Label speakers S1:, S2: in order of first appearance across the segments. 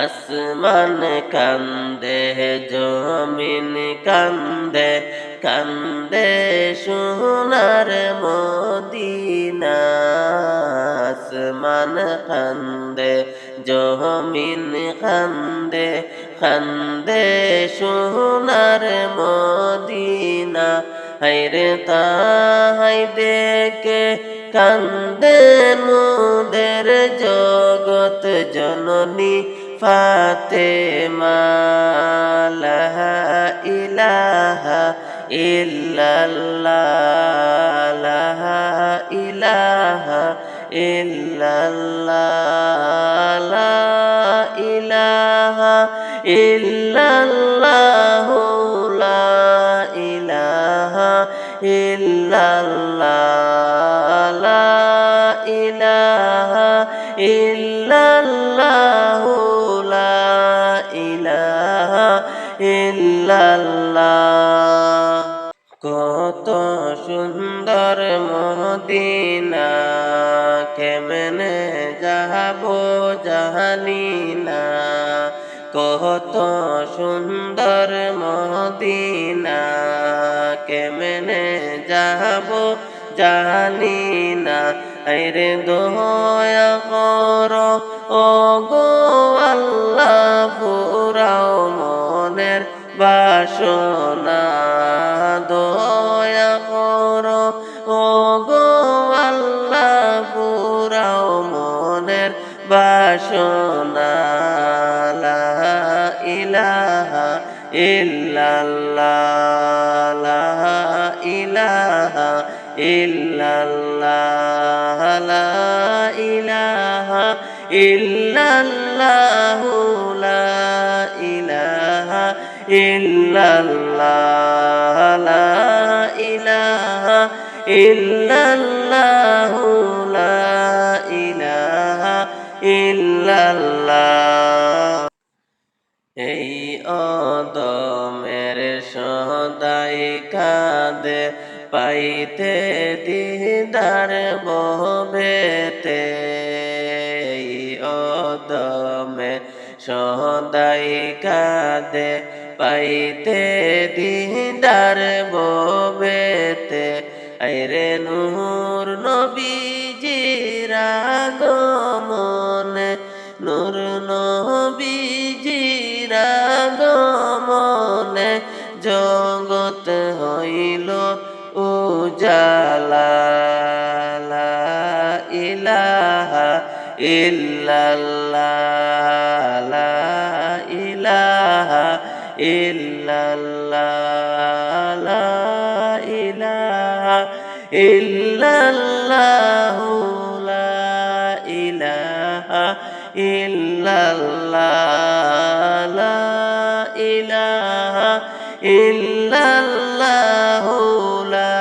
S1: আসমান কান্দে জমিন কান্দে কান্দে সোনার মদিনা আসমান কান্দে জমিন কান্দে কান্দে সোনার মদিনা হায়রে তাহাই দেখে কান্দে মোদের জগৎ জননী ফাতেমা লা ইলাহা ইল্লাল্লাহ লা ইলাহা ইল্লাল্লাহ লা ইলাহা ইল্লাল্লাহ লা ইলাহা ইল্লাল্লাহ লা ইলাহা ইল্লাল্লাহ লা ইলাহা ইল্লাল্লাহ। কত সুন্দর মদিনা কেমনে যাবো জানি না কত সুন্দর মদিনা কেমনে যাবো জানি না আরে দয়া করো ও গো আল্লাহ পুরাও মনের বাসনা দয়া করো ও গো আল্লাহ পুরাও মনের বাসনা লা ইলাহা ইল্লাল্লাহ লা ইলাহা ইল্লাল্লাহ লা ইলাহা ইল্লাল্লাহ লা ইলাহা ইল্লাল্লাহ লা ইলাহা ইল্লাল্লাহ লা ইলাহা ইল্লাল্লাহ। এই অদমের সদাই কাঁদে পাইতে দিদার ববেতে এই অদমে সদাই কাঁদে পাইতে দিদার ববেতে আইরে নূর নবীজির আগমনে নূর নবীজির আগমনে জগৎ হইল উজালা লা ইলাহা ইল্লাল্লাহ লা ইলাহা ইল্লাল্লাহ লা ইলাহা ইল্লাল্লাহ লা ইলাহা ইল্লাল্লাহ লা ইলাহা ইল্লাল্লাহ লা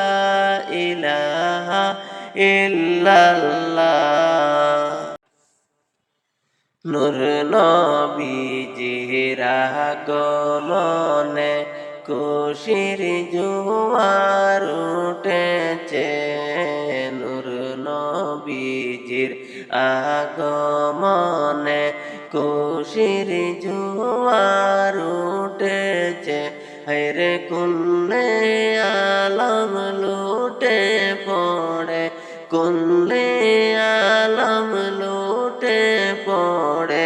S1: ইলাহা ইল্লাল্লাহ। নূর নবীজির আগমনে খুশির জোয়ার উঠেছে নূর নবীজির আগমনে খুশির জোয়ার উঠেছে হায়রে কুল্লে আলম লুটে পড়ে কুল্লে আলম লুটে পড়ে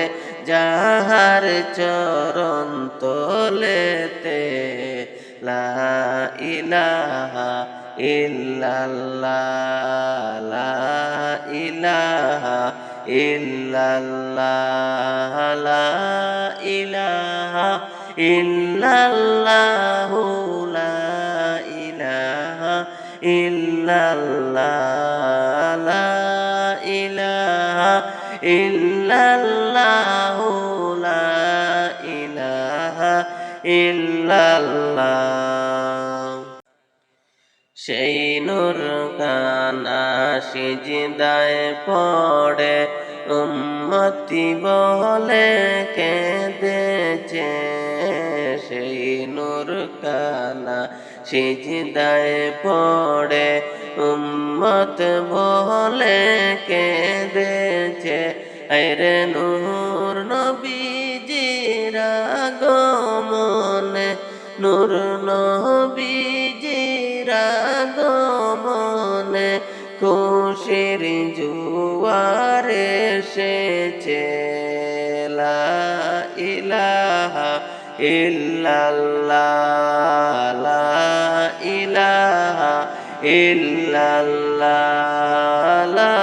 S1: যাহার চরণ তলেতে লা ইলাহা ইল্লাল্লাহ লা ইলাহা ইল্লাল্লাহ লা ইলাহা ইল্লাল্লাহ লা ইলাহা ইল্লাল্লাহ লা ইলাহা ইল্লাল্লাহ লা ইলাহা ইল্লাল্লাহ। সেই নূর কানা সিজদায় পড়ে উম্মতি বলে কেঁদেছে সেই নূর কানা সিজদায় পড়ে উম্মত বলে কেঁদেছে আরে নূর নবী আগমনে নূর নবীজির আগমনে খুশির জোয়ার এসেছে লা ইলাহা ইল্লাল্লাহ লা ইলাহা ইল্লাল্লাহ লা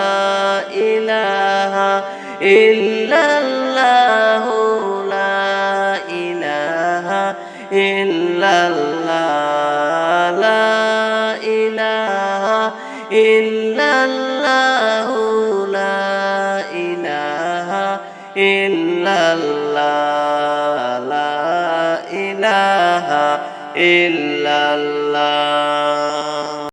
S1: ইলাহা ইল্লাল্লাহ লা ইলাহা ইল্লাল্লাহ লা ইলাহা ইল্লাল্লাহ লা ইলাহা ইল্লাল্লাহ লা ইলাহা ইল্লাল্লাহ